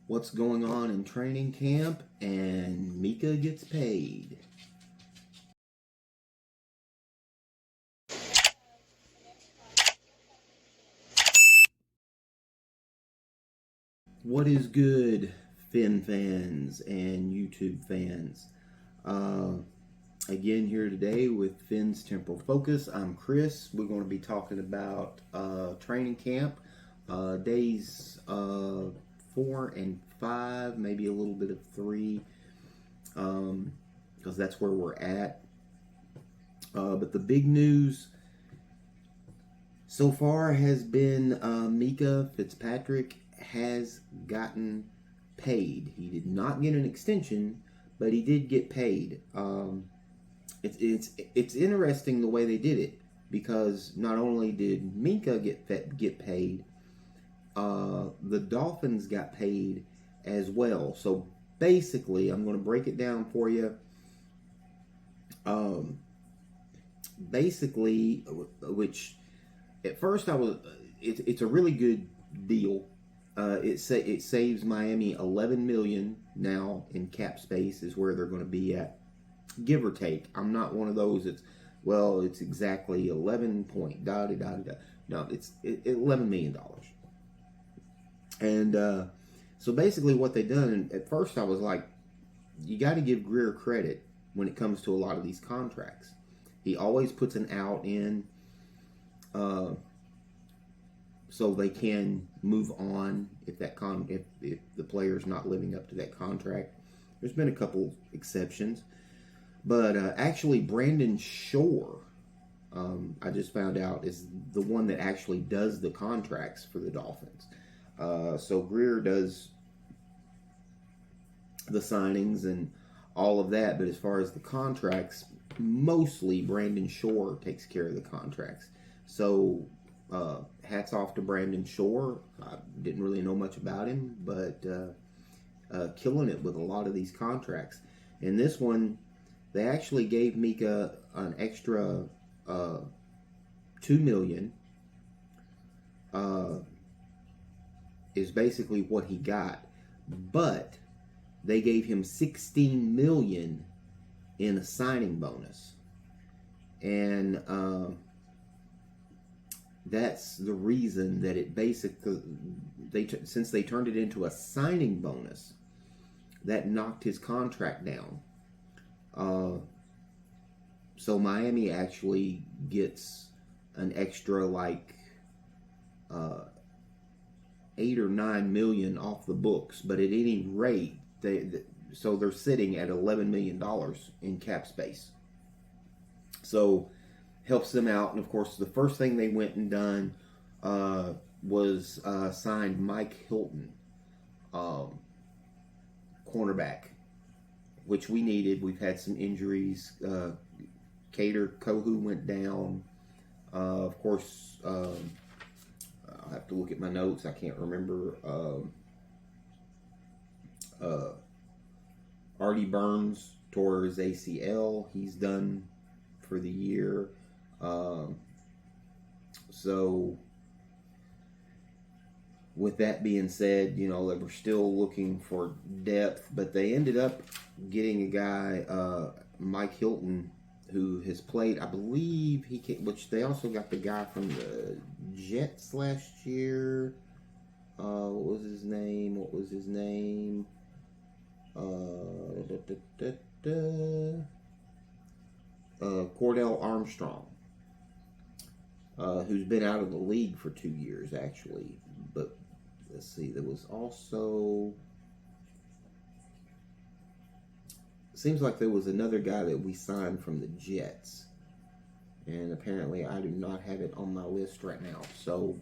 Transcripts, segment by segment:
what's going on in training camp, and Minkah gets paid. What is good, Finn fans and YouTube fans? Uh, Again, here today with Finn's Temporal Focus. I'm Chris. We're going to be talking about training camp, days 4 and 5, maybe a little bit of 3, because that's where we're at. But the big news so far has been Minkah Fitzpatrick has gotten paid. He did not get an extension, but he did get paid. It's interesting the way they did it, because not only did Minkah get paid, the Dolphins got paid as well. So basically, I'm going to break it down for you. Basically, which at first it's a really good deal. It saves Miami $11 million now in cap space, is where they're going to be at, give or take. I'm not one of those that's, well, it's exactly 11 point da da da da. No, it's $11 million. And so basically what they done, and at first I was like, you got to give Greer credit when it comes to a lot of these contracts. He always puts an out in so they can move on if the player's not living up to that contract. There's been a couple exceptions. But actually, Brandon Shore, I just found out, is the one that actually does the contracts for the Dolphins. So Greer does the signings and all of that, but as far as the contracts, mostly Brandon Shore takes care of the contracts. So hats off to Brandon Shore. I didn't really know much about him, but killing it with a lot of these contracts. And this one, they actually gave Minkah an extra $2 million. Is basically what he got, but they gave him $16 million in a signing bonus, and that's the reason that it basically since they turned it into a signing bonus, that knocked his contract down. So Miami actually gets an extra like 8 or 9 million off the books, but at any rate, so they're sitting at $11 million in cap space. So helps them out, and of course, the first thing they went and done was signed Mike Hilton, cornerback, which we needed. We've had some injuries. Cater Kohu went down. Of course, I'll have to look at my notes. I can't remember. Artie Burns tore his ACL. He's done for the year. So with that being said, they were still looking for depth, but they ended up getting a guy, Mike Hilton, who has played, I believe which they also got the guy from the Jets last year. What was his name? Cordell Armstrong, who's been out of the league for 2 years, actually. But let's see, there was also, seems like there was another guy that we signed from the Jets, and apparently I do not have it on my list right now. So,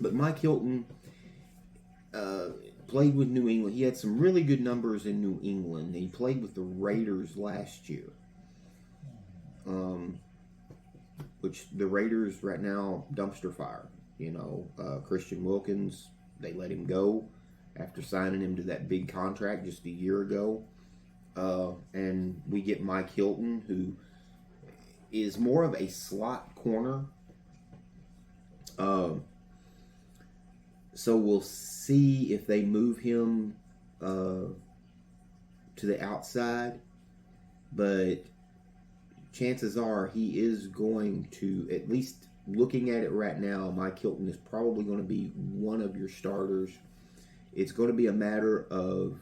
but Mike Hilton played with New England. He had some really good numbers in New England. He played with the Raiders last year, which the Raiders right now, dumpster fire. Christian Wilkins, they let him go after signing him to that big contract just a year ago. And we get Mike Hilton, who is more of a slot corner. So we'll see if they move him to the outside, but chances are he is going to, at least looking at it right now, Mike Hilton is probably going to be one of your starters. It's going to be a matter of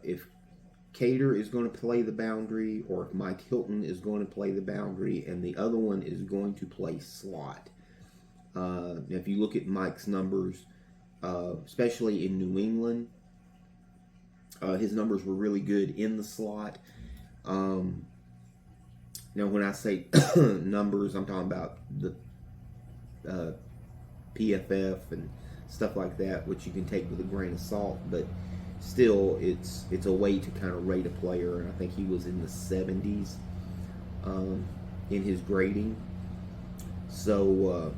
if Cater is going to play the boundary, or if Mike Hilton is going to play the boundary, and the other one is going to play slot. If you look at Mike's numbers, especially in New England, his numbers were really good in the slot. Now, when I say numbers, I'm talking about the PFF and stuff like that, which you can take with a grain of salt, but still, it's a way to kind of rate a player, and I think he was in the 70s in his grading. So,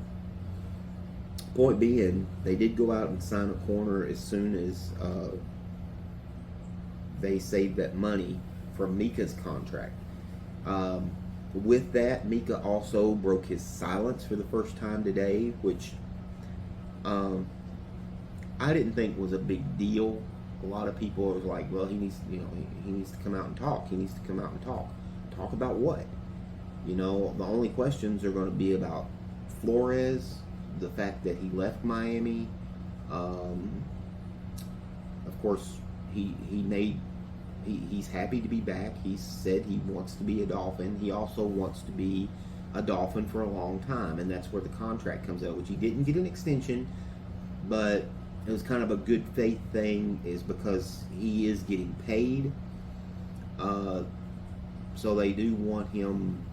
point being, they did go out and sign a corner as soon as they saved that money from Minkah's contract. With that, Minkah also broke his silence for the first time today, which I didn't think was a big deal. A lot of people are like, well, he needs to come out and talk. He needs to come out and talk. Talk about what? The only questions are going to be about Flores, the fact that he left Miami. Of course, he's happy to be back. He said he wants to be a Dolphin. He also wants to be a Dolphin for a long time, and that's where the contract comes out, which he didn't get an extension, but it was kind of a good faith thing, is because he is getting paid. So they do want him.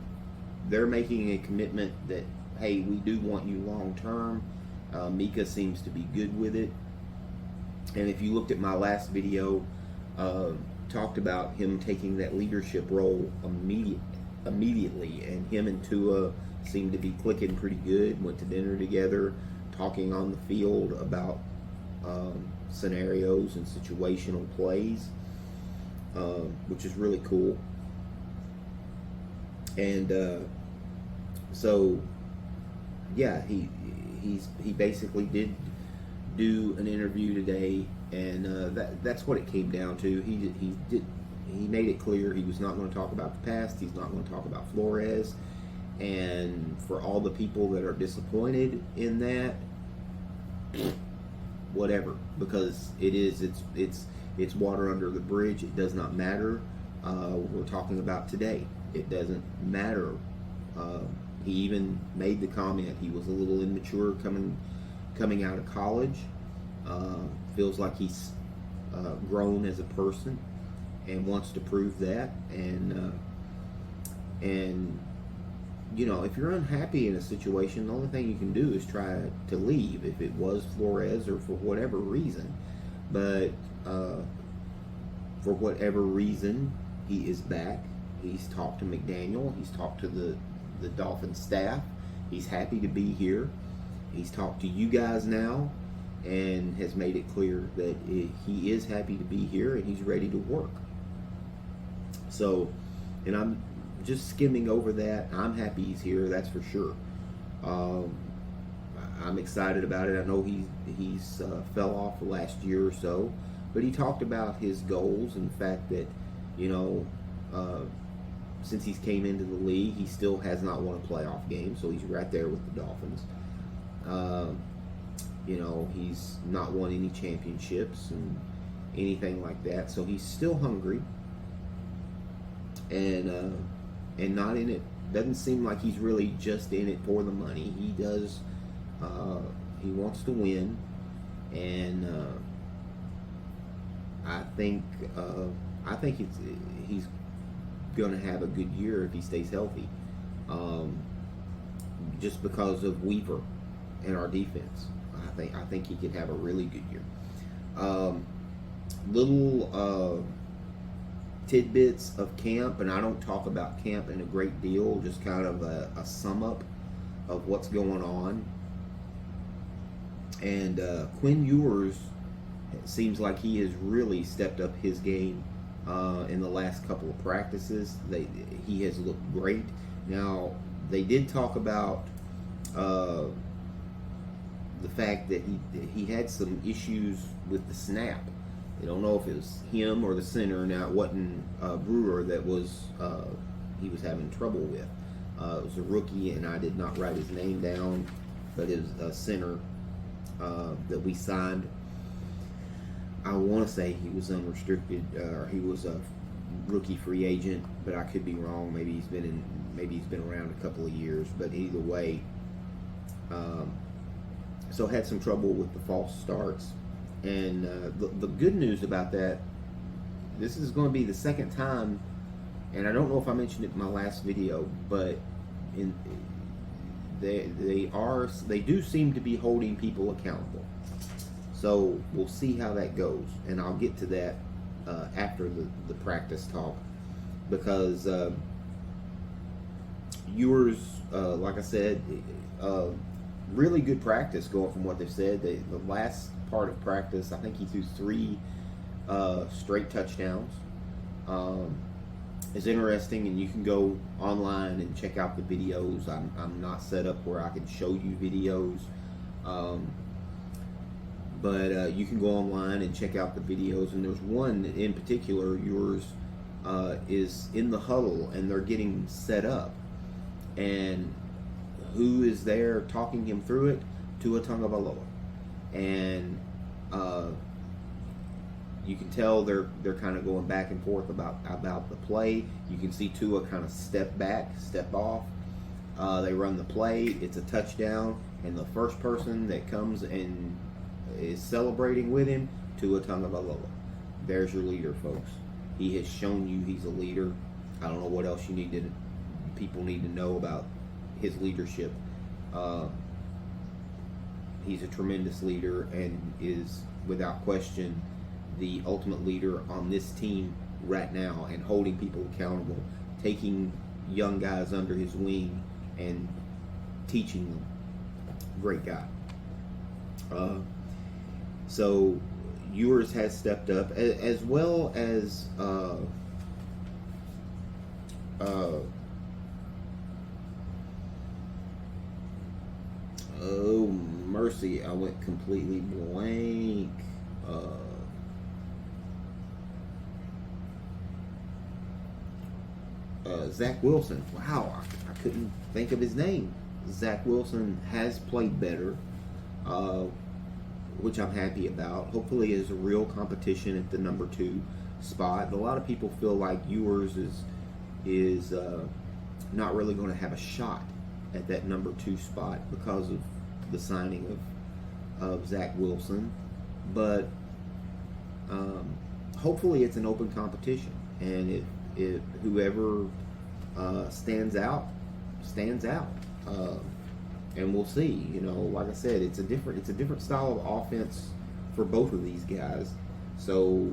They're making a commitment that, hey, we do want you long term. Minkah seems to be good with it. And if you looked at my last video, talked about him taking that leadership role immediately, and him and Tua seemed to be clicking pretty good. Went to dinner together, talking on the field about scenarios and situational plays, which is really cool. And so, yeah, he basically did do an interview today, and that's what it came down to. He made it clear he was not going to talk about the past. He's not going to talk about Flores. And for all the people that are disappointed in that, whatever, because it's water under the bridge. It does not matter. We're talking about today. It doesn't matter. He even made the comment he was a little immature coming out of college. Feels like he's grown as a person and wants to prove that. And if you're unhappy in a situation, the only thing you can do is try to leave, if it was Flores or for whatever reason. But for whatever reason, he is back. He's talked to McDaniel. He's talked to the Dolphin staff. He's happy to be here. He's talked to you guys now and has made it clear that he is happy to be here and he's ready to work. So, and I'm just skimming over that. I'm happy he's here, that's for sure. I'm excited about it. I know he's fell off the last year or so, but he talked about his goals and the fact that, since he's came into the league, he still has not won a playoff game, so he's right there with the Dolphins. He's not won any championships and anything like that, so he's still hungry and not in it. Doesn't seem like he's really just in it for the money. He does. He wants to win, and I think he's going to have a good year if he stays healthy. Just because of Weaver and our defense, I think he could have a really good year. Little tidbits of camp, and I don't talk about camp in a great deal. Just kind of a sum up of what's going on. And Quinn Ewers, it seems like he has really stepped up his game in the last couple of practices. He has looked great. Now, they did talk about the the fact that he had some issues with the snap. They don't know if it was him or the center. Now, it wasn't Brewer that was he was having trouble with. It was a rookie, and I did not write his name down, but it was a center that we signed. I want to say he was unrestricted, or he was a rookie free agent, but I could be wrong. Maybe he's been around a couple of years. But either way, so had some trouble with the false starts. And the good news about that, this is going to be the second time, and I don't know if I mentioned it in my last video, but they do seem to be holding people accountable. So we'll see how that goes, and I'll get to that after the practice talk, because Ewers, like I said, really good practice going from what they've said. The last part of practice, I think he threw 3 straight touchdowns. It's interesting, and you can go online and check out the videos. I'm not set up where I can show you videos, but you can go online and check out the videos. And there's one in particular, yours, is in the huddle, and they're getting set up. And who is there talking him through it? Tua Tagovailoa. And you can tell they're kind of going back and forth about the play. You can see Tua kind of step back, step off. They run the play. It's a touchdown, and the first person that comes and is celebrating with him, Tua Tagovailoa. There's your leader, folks. He has shown you he's a leader. I don't know what else people need to know about his leadership. He's a tremendous leader and is, without question, the ultimate leader on this team right now, and holding people accountable, taking young guys under his wing and teaching them. Great guy. So Ewers has stepped up, as well as oh mercy, I went completely blank. Zach Wilson. Wow, I couldn't think of his name. Zach Wilson has played better, which I'm happy about. Hopefully is a real competition at the number 2 spot. A lot of people feel like Ewers is not really going to have a shot at that number 2 spot because of the signing of Zach Wilson. But hopefully it's an open competition, and if whoever stands out, and we'll see. You know, like I said, it's a different style of offense for both of these guys. So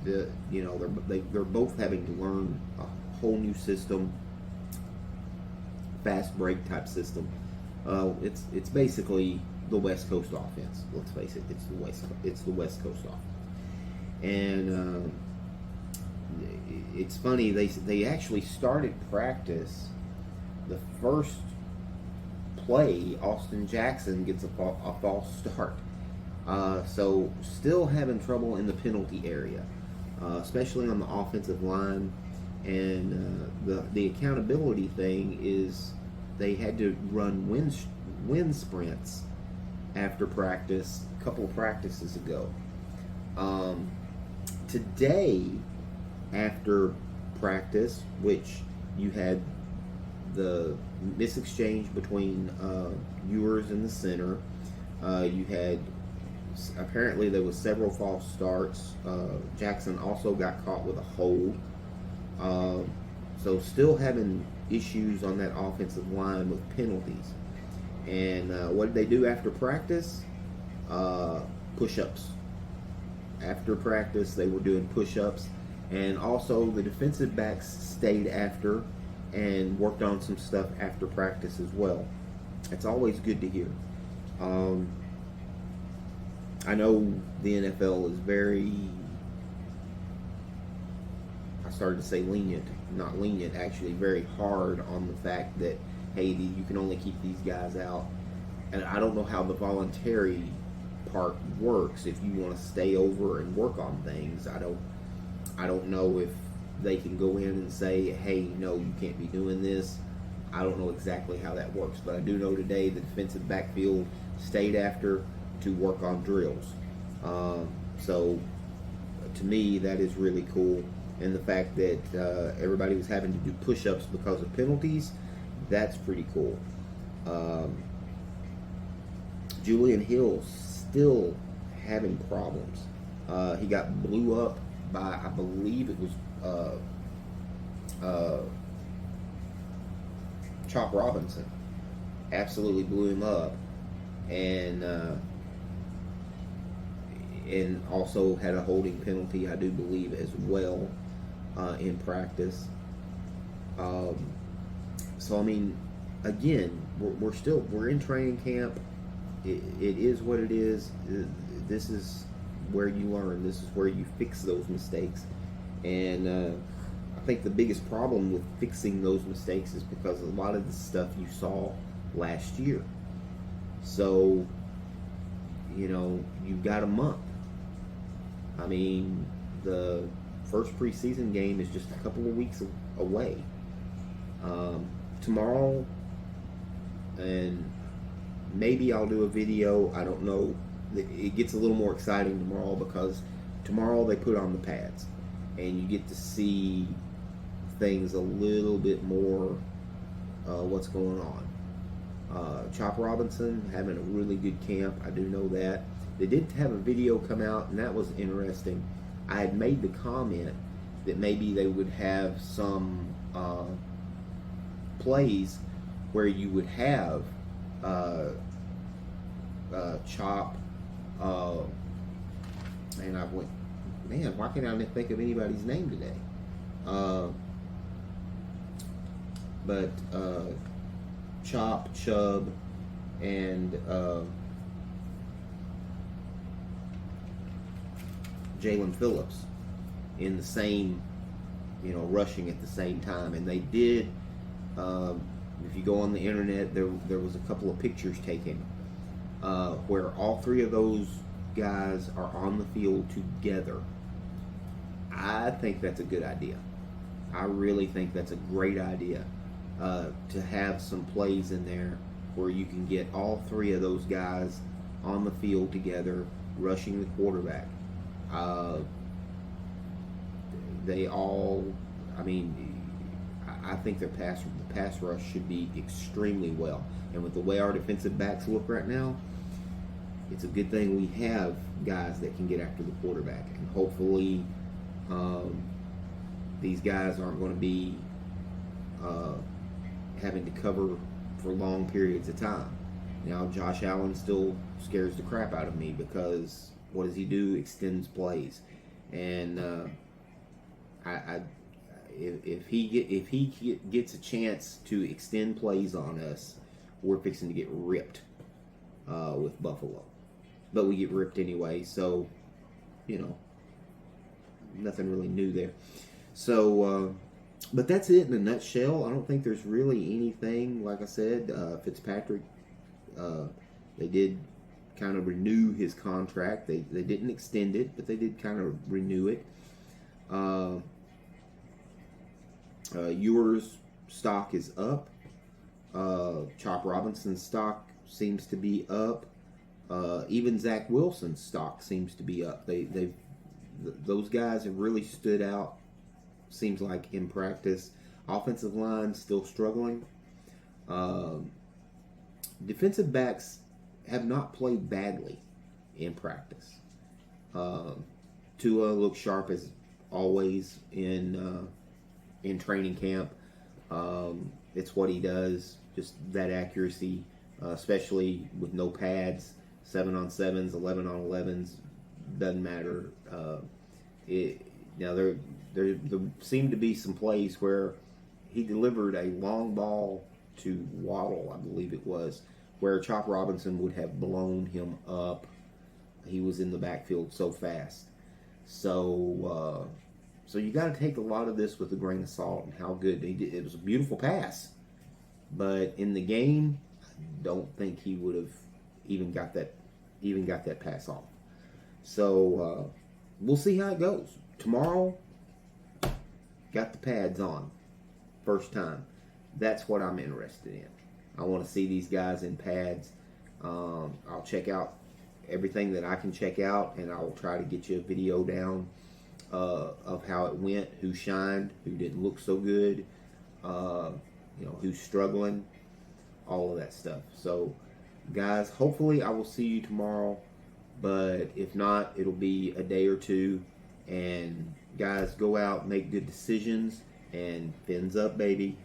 they're both having to learn a whole new system, fast break type system. It's basically the West Coast offense. Let's face it, it's the West Coast offense. And it's funny, they actually started practice. The first play, Austin Jackson gets a false start. So still having trouble in the penalty area, especially on the offensive line. And the accountability thing is they had to run wind sprints after practice a couple of practices ago. Today, after practice, which you had the misexchange between Ewers and the center, you had, apparently there was several false starts. Jackson also got caught with a hold. So still having issues on that offensive line with penalties. And what did they do after practice? Push-ups. After practice, they were doing push-ups. And also the defensive backs stayed after and worked on some stuff after practice as well. It's always good to hear. I know the NFL is very, I started to say lenient, not lenient, actually very hard on the fact that hey, you can only keep these guys out. And I don't know how the voluntary part works. If you want to stay over and work on things, I don't know if they can go in and say, hey, no, you can't be doing this. I don't know exactly how that works, but I do know today the defensive backfield stayed after to work on drills. So to me, that is really cool. And the fact that everybody was having to do push-ups because of penalties, that's pretty cool. Julian Hill still having problems. He got blew up by, I believe it was Chop Robinson. Absolutely blew him up, and also had a holding penalty, I do believe, as well in practice. So I mean, again, we're in training camp. It is what it is. This is where you learn. This is where you fix those mistakes. And I think the biggest problem with fixing those mistakes is because a lot of the stuff you saw last year. So, you know, you've got a month. I mean, the first preseason game is just a couple of weeks away. Tomorrow, and maybe I'll do a video. I don't know. It gets a little more exciting tomorrow because tomorrow they put on the pads and you get to see things a little bit more, what's going on. Chop Robinson having a really good camp. I do know that. They did have a video come out, and that was interesting. I had made the comment that maybe they would have some plays where you would have Chop, and I went, man, why can't I think of anybody's name today? But Chop, Chubb, and Jalen Phillips in the same, rushing at the same time. And they did, if you go on the internet, there was a couple of pictures taken where all three of those guys are on the field together. I think that's a good idea. I really think that's a great idea to have some plays in there where you can get all three of those guys on the field together, rushing the quarterback. They all, I think the pass rush should be extremely well. And with the way our defensive backs look right now, it's a good thing we have guys that can get after the quarterback. And hopefully these guys aren't going to be having to cover for long periods of time. Now, Josh Allen still scares the crap out of me because what does he do? Extends plays. And if he gets a chance to extend plays on us, we're fixing to get ripped with Buffalo. But we get ripped anyway, so, nothing really new there. So, but that's it in a nutshell. I don't think there's really anything. Like I said, Fitzpatrick, they did kind of renew his contract. They didn't extend it, but they did kind of renew it. Ewer's stock is up. Chop Robinson's stock seems to be up. Even Zach Wilson's stock seems to be up. Those guys have really stood out. Seems like in practice. Offensive line still struggling. Defensive backs have not played badly in practice. Tua looks sharp as always in training camp. It's what he does, just that accuracy, especially with no pads, 7-on-7s, 11-on-11s, doesn't matter. Now there seemed to be some plays where he delivered a long ball to Waddle, I believe it was, where Chop Robinson would have blown him up. He was in the backfield so fast. So you got to take a lot of this with a grain of salt and how good he did. It was a beautiful pass, but in the game, I don't think he would have even got that pass off. So we'll see how it goes. Tomorrow, got the pads on, first time. That's what I'm interested in. I want to see these guys in pads. I'll check out everything that I can check out, and I will try to get you a video down of how it went, who shined, who didn't look so good, who's struggling, all of that stuff. So, guys, hopefully I will see you tomorrow, but if not, it'll be a day or two. And guys, go out, make good decisions, and fins up, baby.